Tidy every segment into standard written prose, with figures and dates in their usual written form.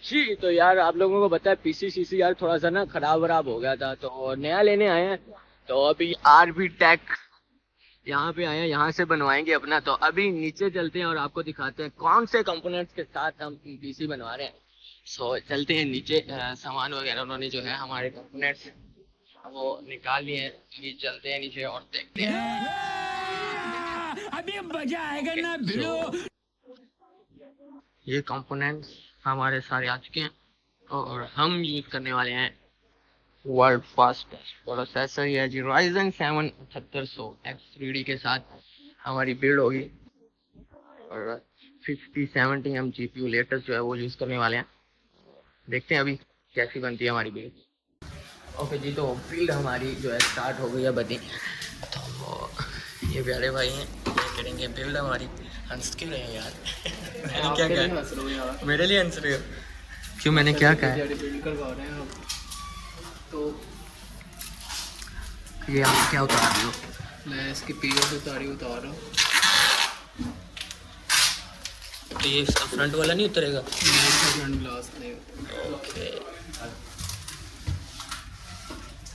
जी तो यार आप लोगों को पता है पीसी सीसी यार थोड़ा सा ना खराब वराब हो गया था तो नया लेने आए हैं। तो अभी आरबी टेक यहाँ पे आए हैं, यहाँ से बनवाएंगे अपना। तो अभी नीचे चलते हैं और आपको दिखाते हैं कौन से कंपोनेंट्स के साथ हम पीसी बनवा रहे हैं। सो चलते हैं नीचे। सामान वगैरह उन्होंने जो है हमारे कंपोनेंट्स वो निकाल लिए हैं। अभी चलते हैं नीचे और देखते हैं। अभी मजा आएगा ना भिड़ो। सो ये कंपोनेंट्स हमारे सारे आ चुके हैं और हम यूज करने वाले हैं वर्ल्ड फास्टेस्ट प्रोसेसर है जी Ryzen 7 7800X3D के साथ हमारी बिल्ड होगी। और 5070 जीपीयू लेटेस्ट जो है वो यूज करने वाले हैं। देखते हैं अभी कैसी बनती है हमारी बिल्ड। ओके जी तो बिल्ड हमारी जो है स्टार्ट हो गई है बनी। तो ये प्यारे भाई हैं ये करेंगे बिल्ड हमारी। हंस क्यों रहे हैं यार? मैंने क्या कहा? मेरे लिए हंस रहे हो? क्यों मैंने क्या कहा है? बिल्ड करवा रहे हैं आप तो ये आप क्या उतार रहे हो? मैं इसकी पीओ उतार रहा हूँ। तो ये इसका फ्रंट वाला नहीं उतरेगा? फ्रंट ग्लास नहीं ओके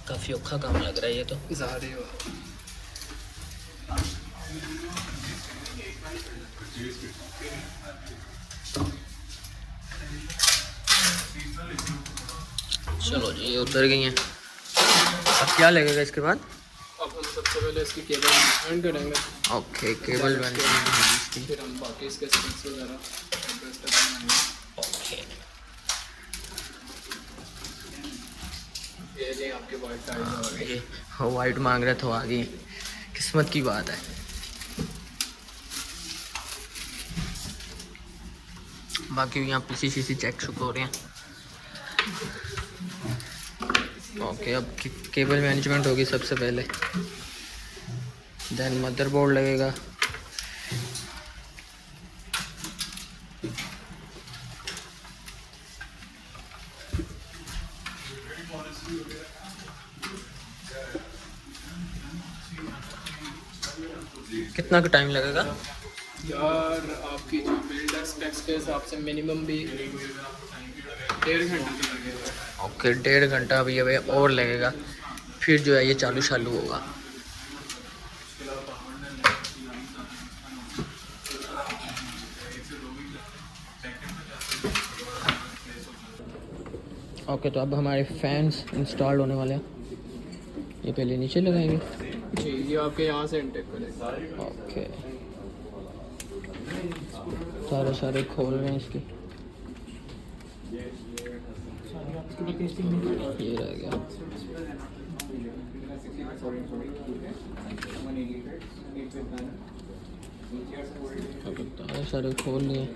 काफी औखा काम लग रहा है ये तो। ज़्यादा ही चलो जी ये उतर गई हैं। अब क्या लगेगा इसके बाद? अब हम सबसे पहले इसकी केबल जॉइन करेंगे। ओके केबल बन गई। फिर हम बाकी इसके स्टिक्स वगैरह बनाएंगे। ओके ये जी आपके वाइट टाइल्स आ गई। ये वाइट मांग रहे तो आ गई। किस्मत की बात है। बाकी यहाँ पीसी सीसी चेक शुक हो रहे हैं। ओके अब केबल मैनेजमेंट होगी सबसे पहले, देन मदरबोर्ड लगेगा। कितना का टाइम लगेगा यार आपकी जो बिल्डर स्पेक्स के हिसाब से मिनिमम भी 1.5 घंटा तो लगेगा। ओके 1.5 घंटा अभी अभी और लगेगा, फिर जो है ये चालू चालू होगा। ओके तो अब हमारे फैंस इंस्टॉल होने वाले हैं। ये पहले नीचे लगाएंगे। जी ये आपके यहाँ से इनटेक करेगा। ओके सारे सारे खोल रहे हैं इसके। ये रह गया। सारे सारे खोल लिए।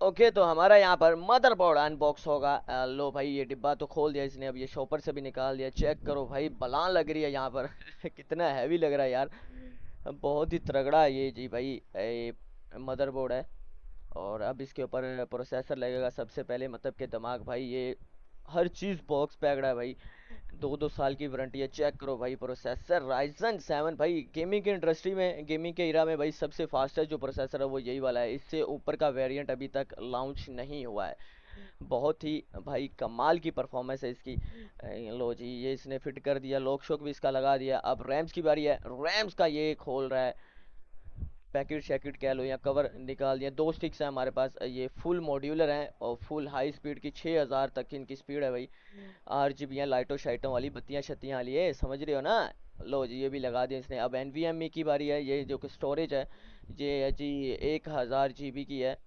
ओके तो हमारा यहाँ पर मदरबोर्ड अनबॉक्स होगा। लो भाई ये डिब्बा तो खोल दिया इसने, अब ये शॉपर से भी निकाल दिया। चेक करो भाई बलान लग रही है यहाँ पर कितना हैवी लग रहा है यार, बहुत ही तगड़ा ये जी भाई। ये मदरबोर्ड है और अब इसके ऊपर प्रोसेसर लगेगा सबसे पहले, मतलब कि दिमाग भाई। ये हर चीज़ बॉक्स पैक्ड है भाई, 2-2 साल की वारंटी है। चेक करो भाई प्रोसेसर Ryzen 7 भाई, गेमिंग की इंडस्ट्री में, गेमिंग के एरा में भाई सबसे फास्टेस्ट जो प्रोसेसर है वो यही वाला है। इससे ऊपर का वेरिएंट अभी तक लॉन्च नहीं हुआ है। बहुत ही भाई कमाल की परफॉर्मेंस है इसकी। लो जी ये इसने फिट कर दिया, लॉक शॉक भी इसका लगा दिया। अब रैम्स की बारी है, रैम्स का ये खोल रहा है। पैकेट शैकेट कह लो या कवर निकाल दिया। दो स्टिक्स हैं हमारे पास, ये फुल मॉड्यूलर हैं और फुल हाई स्पीड की 6000 तक की इनकी स्पीड है भाई। RGB लाइटों शाइटों वाली बत्तियां शत्तियां वाली है, समझ रहे हो ना। लो जी ये भी लगा दिया इसने। अब NVMe की बारी है। ये जो कि स्टोरेज है ये है जी 1000 GB की है।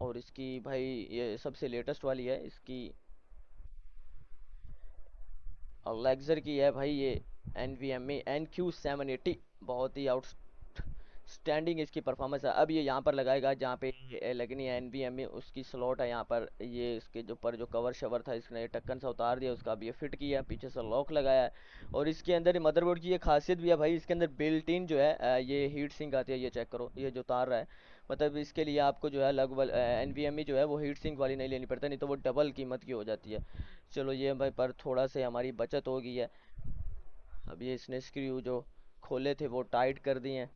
और इसकी भाई ये सबसे लेटेस्ट वाली है इसकी, और लेक्सर की है भाई ये NVMe NQ780। बहुत ही आउटस्टैंडिंग इसकी परफॉर्मेंस है। अब ये यहाँ पर लगाएगा जहाँ पे लगनी है NVMe, उसकी स्लॉट है यहाँ पर। ये इसके जो पर जो कवर शवर था इसने ढक्कन सा उतार दिया उसका, अब ये फिट किया, पीछे से लॉक लगाया है। और इसके अंदर मदरबोर्ड की ये खासियत भी है भाई, इसके अंदर बिल्ट इन जो है ये हीट सिंक आती है। ये चेक करो, ये जो तार रहा है, मतलब इसके लिए आपको जो है लगभग NVMe जो है वो हीट सिंक वाली नहीं लेनी पड़ता, नहीं तो वो डबल कीमत की हो जाती है। चलो ये भाई पर थोड़ा से हमारी बचत हो गई है। अब ये इसने स्क्रू जो खोले थे वो टाइट कर दिए हैं।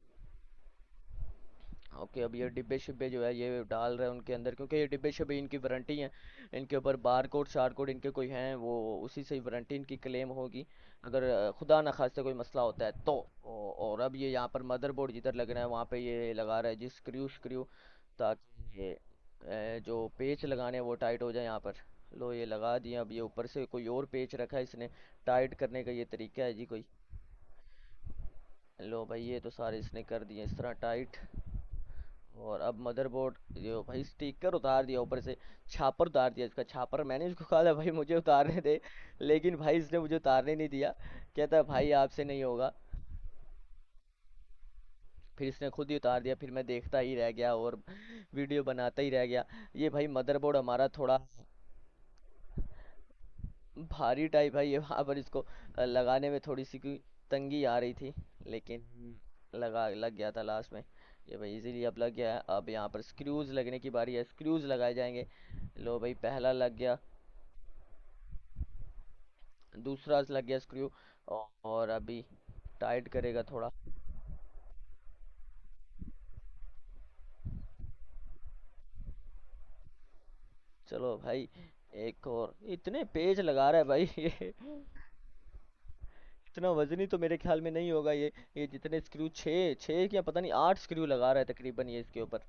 ओके अब ये डिब्बे शिब्बे जो है ये डाल रहे हैं उनके अंदर, क्योंकि ये डिब्बे शिब्बे इनकी वारंटी हैं। इनके ऊपर बार कोड शार कोड इनके कोई हैं, वो उसी से ही वारंटी इनकी क्लेम होगी अगर खुदा न खास्ते कोई मसला होता है तो। और अब ये यहाँ पर मदरबोर्ड जिधर लग रहा है वहाँ पे ये लगा रहा है जी स्क्रू स्क्रू, ताकि ये जो पेच लगाने हैं वो टाइट हो जाए यहाँ पर। लो ये लगा दिए। अब ये ऊपर से कोई और पेच रखा है इसने टाइट करने का, ये तरीका है जी कोई। लो भाई ये तो सारे इसने कर दिए इस तरह टाइट। और अब मदरबोर्ड जो भाई स्टिकर उतार दिया ऊपर से, छापर उतार दिया इसका। छापर मैंने इसको कहा था भाई मुझे उतारने दे, लेकिन भाई इसने मुझे उतारने नहीं दिया। कहता है भाई आपसे नहीं होगा। फिर इसने खुद ही उतार दिया, फिर मैं देखता ही रह गया और वीडियो बनाता ही रह गया। ये भाई मदरबोर्ड हमारा थोड़ा भारी टाइप है, ये वहाँ पर इसको लगाने में थोड़ी सी कोई तंगी आ रही थी, लेकिन लग गया था लास्ट में। ये भाई इजीली अब लग गया है। अब यहाँ पर स्क्रूज लगने की बारी है, स्क्रूज लगाए जाएंगे। लो भाई पहला लग गया, दूसरा लग गया स्क्रू, और अभी टाइट करेगा थोड़ा। चलो भाई एक और, इतने पेज लगा रहा है भाई ये इतना वजनी तो मेरे ख्याल में नहीं होगा ये जितने स्क्रू, छः छः क्या पता नहीं 8 स्क्रू लगा रहा है तकरीबन ये इसके ऊपर।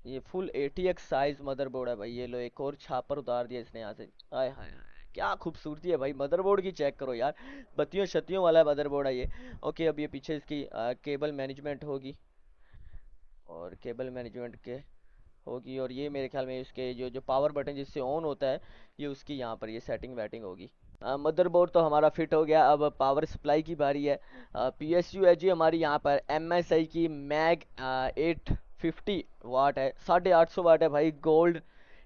ये फुल ATX साइज मदरबोर्ड है भाई। ये लो एक और छापर उतार दिया इसने यहाँ से। आय हाय हाय क्या खूबसूरती है भाई मदरबोर्ड की, चेक करो यार। बत्तियों शत्तियों वाला मदरबोर्ड है ये। ओके अब ये पीछे इसकी केबल मैनेजमेंट होगी, और केबल मैनेजमेंट के होगी। और ये मेरे ख्याल में इसके जो जो पावर बटन जिससे ऑन होता है, ये उसकी यहाँ पर ये सेटिंग वेटिंग होगी। मदरबोर्ड तो हमारा फिट हो गया। अब पावर सप्लाई की बारी है। PSU है जी हमारी यहाँ पर MSI की मैग 850 वाट है, 850 वाट है भाई। गोल्ड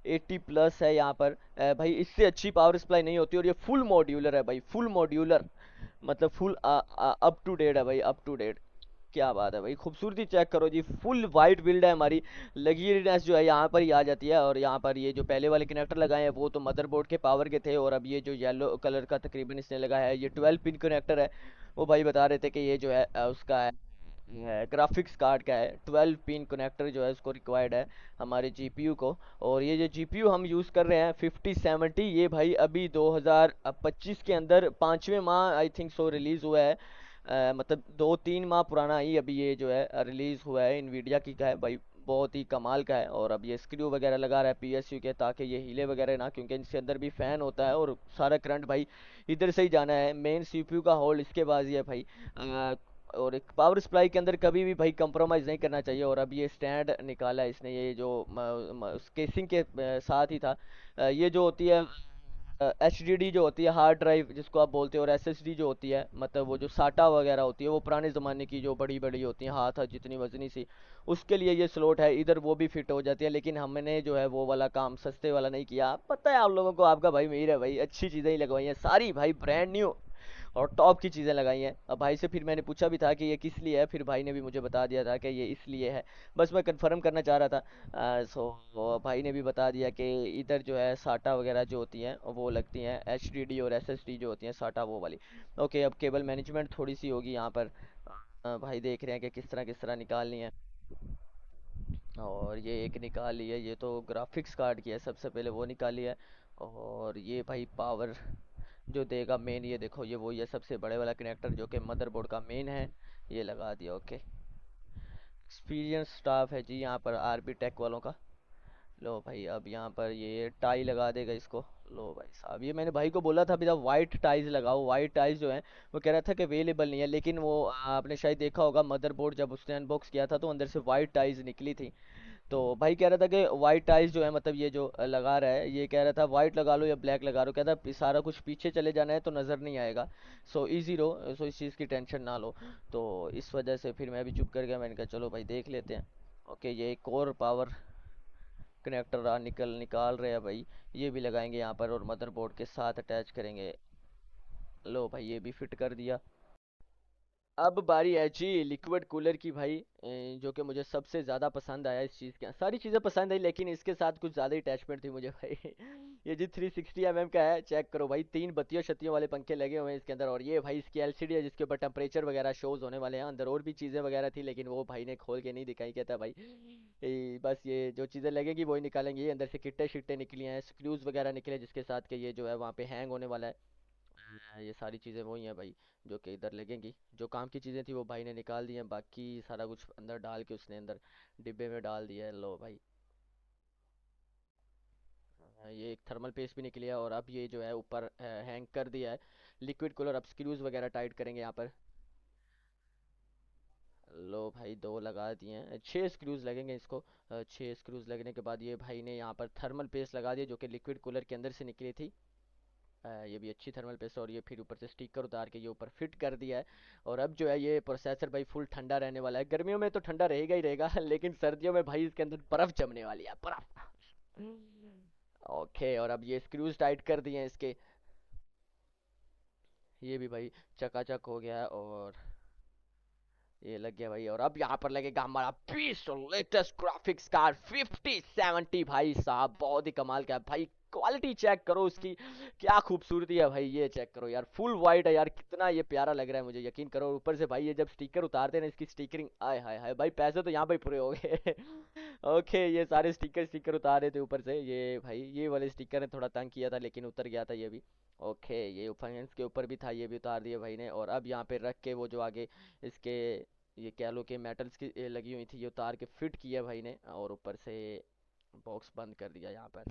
80+ है यहाँ पर। भाई इससे अच्छी पावर सप्लाई नहीं होती। और ये फुल मॉड्यूलर है भाई, फुल मॉड्यूलर, मतलब फुल अप टू डेट है भाई, अप टू डेट। क्या बात है भाई, खूबसूरती चेक करो जी। फुल वाइट बिल्ड है हमारी, लग्जरीनेस जो है यहाँ पर ही आ जाती है। और यहाँ पर ये जो पहले वाले कनेक्टर लगाए हैं वो तो मदरबोर्ड के पावर के थे, और अब ये जो येलो कलर का तकरीबन इसने लगाया है ये 12 पिन कनेक्टर है। वो भाई बता रहे थे कि ये जो है उसका है ग्राफिक्स कार्ड का है। 12 पिन कनेक्टर जो है उसको रिक्वायर्ड है हमारे GPU को। और ये जो GPU हम यूज़ कर रहे हैं 5070, ये भाई अभी 2025 के अंदर 5वें माह आई थिंक सो रिलीज़ हुआ है। मतलब 2-3 माह पुराना ही अभी ये जो है रिलीज़ हुआ है। इनवीडिया की का है भाई, बहुत ही कमाल का है। और अब ये स्क्रू वगैरह लगा रहा है PSU के, ताकि ये हिले वगैरह ना, क्योंकि इसके अंदर भी फ़ैन होता है और सारा करंट भाई इधर से ही जाना है। मेन CPU का होल्ड इसके पास ही है भाई। और एक पावर सप्लाई के अंदर कभी भी भाई कंप्रोमाइज़ नहीं करना चाहिए। और अब ये स्टैंड निकाला है इसने, ये जो केसिंग के साथ ही था। ये जो होती है HDD जो होती है हार्ड ड्राइव जिसको आप बोलते हो, और SSD जो होती है मतलब वो जो साटा वगैरह होती है, वो पुराने ज़माने की जो बड़ी बड़ी होती हैं हाथ जितनी वजनी सी, उसके लिए ये स्लॉट है इधर, वो भी फिट हो जाती है। लेकिन हमने जो है वो वाला काम सस्ते वाला नहीं किया। पता है आप लोगों को, आपका भाई मेरा है भाई, अच्छी चीज़ें ही लगवाई हैं सारी भाई, ब्रांड न्यू और टॉप की चीज़ें लगाई हैं। अब भाई से फिर मैंने पूछा भी था कि ये किस लिए है, फिर भाई ने भी मुझे बता दिया था कि ये इसलिए है। बस मैं कंफर्म करना चाह रहा था। सो भाई ने भी बता दिया कि इधर जो है साटा वगैरह जो होती हैं वो लगती हैं, HDD और SSD जो होती हैं साटा वो वाली। ओके अब केबल मैनेजमेंट थोड़ी सी होगी यहाँ पर। भाई देख रहे हैं कि किस तरह निकालनी है। और ये एक निकाल ली है, ये तो ग्राफिक्स कार्ड की है, सबसे पहले वो निकाली है। और ये भाई पावर जो देगा मेन। ये देखो ये वही है सबसे बड़े वाला कनेक्टर जो कि मदरबोर्ड का मेन है, ये लगा दिया। ओके, एक्सपीरियंस स्टाफ है जी यहाँ पर आरबी टेक वालों का। लो भाई अब यहाँ पर ये टाई लगा देगा इसको। लो भाई साहब, ये मैंने भाई को बोला था अभी वाइट टाइज लगाओ, वाइट टाइज जो है वो कह रहा था कि अवेलेबल नहीं है, लेकिन वो आपने शायद देखा होगा मदरबोर्ड जब उसने अनबॉक्स किया था तो अंदर से वाइट टाइज निकली थी। तो भाई कह रहा था कि वाइट टाइल्स जो है मतलब ये जो लगा रहा है, ये कह रहा था वाइट लगा लो या ब्लैक लगा लो, कहता सारा कुछ पीछे चले जाना है तो नज़र नहीं आएगा। सो इजी रहो, सो इस चीज़ की टेंशन ना लो। तो इस वजह से फिर मैं भी चुप कर गया, मैंने कहा चलो भाई देख लेते हैं। ओके, ये कोर पावर कनेक्टर निकाल रहे हैं भाई, ये भी लगाएंगे यहाँ पर और मदरबोर्ड के साथ अटैच करेंगे। लो भाई ये भी फिट कर दिया। अब बारी है जी लिक्विड कूलर की भाई, जो कि मुझे सबसे ज़्यादा पसंद आया इस चीज़ के। सारी चीज़ें पसंद आई लेकिन इसके साथ कुछ ज़्यादा अटैचमेंट थी मुझे भाई। ये जी 360 का है, चेक करो भाई, 3 बत्तियों शत्तियों वाले पंखे लगे हुए हैं इसके अंदर। और ये भाई इसकी एलसीडी है जिसके ऊपर टेम्परेचर वगैरह शोज होने वाले हैं। अंदर और भी चीज़ें वगैरह थी लेकिन वो भाई ने खोल के नहीं दिखाई, कहता भाई बस ये जो चीज़ें लगेंगी वही निकालेंगे। ये अंदर से किट्टे शिट्टे निकली हैं, स्क्रूज वगैरह निकले जिसके साथ के ये जो है वहाँ पे हैंग होने वाला है। ये सारी चीज़ें वही हैं भाई जो कि इधर लगेंगी। जो काम की चीज़ें थी वो भाई ने निकाल दी हैं, बाकी सारा कुछ अंदर डाल के उसने अंदर डिब्बे में डाल दिया है। लो भाई ये एक थर्मल पेस्ट भी निकली है और अब ये जो है ऊपर हैंग कर दिया है लिक्विड कूलर। अब स्क्रूज वगैरह टाइट करेंगे यहाँ पर। लो भाई 2 लगा दिए हैं, 6 स्क्रूज लगेंगे इसको। 6 स्क्रूज लगने के बाद ये भाई ने यहाँ पर थर्मल पेस्ट लगा दिया जो कि लिक्विड कूलर के अंदर से निकली थी। ये भी अच्छी थर्मल पेस्ट, और ये फिर ऊपर से स्टिकर उतार के ये ऊपर फिट कर दिया है। और अब जो है ये प्रोसेसर भाई फुल ठंडा रहने वाला है। गर्मियों में तो ठंडा रहेगा ही रहेगा लेकिन सर्दियों में भाई इसके अंदर बर्फ जमने वाली है, बर्फ। ओके, और अब ये स्क्रूज टाइट कर दिए हैं इसके। ये भी भाई चकाचक हो गया है और ये लग गया भाई। और अब यहाँ पर लगेगा हमारा बीस्ट और लेटेस्ट ग्राफिक्स कार्ड 5070 भाई साहब, बहुत ही कमाल का है भाई। क्वालिटी चेक करो उसकी, क्या खूबसूरती है भाई। ये चेक करो यार, फुल वाइट है यार, कितना ये प्यारा लग रहा है मुझे, यकीन करो। ऊपर से भाई ये जब स्टिकर उतारते हैं ना इसकी स्टिकरिंग, आय हाय हाय भाई, पैसे तो यहाँ पे पूरे हो गए। ओके, ये सारे स्टिकर स्टिकर उतार रहे थे ऊपर से। ये भाई ये वाले स्टिकर ने थोड़ा तंग किया था लेकिन उतर गया था ये भी। ओके, ये फैंस के ऊपर भी था, ये भी उतार दिया भाई ने। और अब यहाँ पे रख के वो जो आगे इसके ये कह लो कि मेटल्स की लगी हुई थी, ये उतार के फिट किया भाई ने और ऊपर से बॉक्स बंद कर दिया यहाँ पर।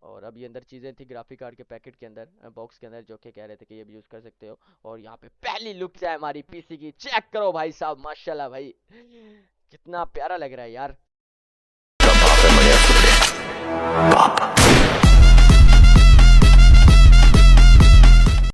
और अब ये अंदर चीज़ें थी ग्राफिक कार्ड के पैकेट के अंदर, बॉक्स के अंदर, जो कि कह रहे थे कि ये भी यूज़ कर सकते हो। और यहाँ पे पहली लुक है हमारी पीसी की, चेक करो भाई साहब, माशाल्लाह भाई कितना प्यारा लग रहा है यार।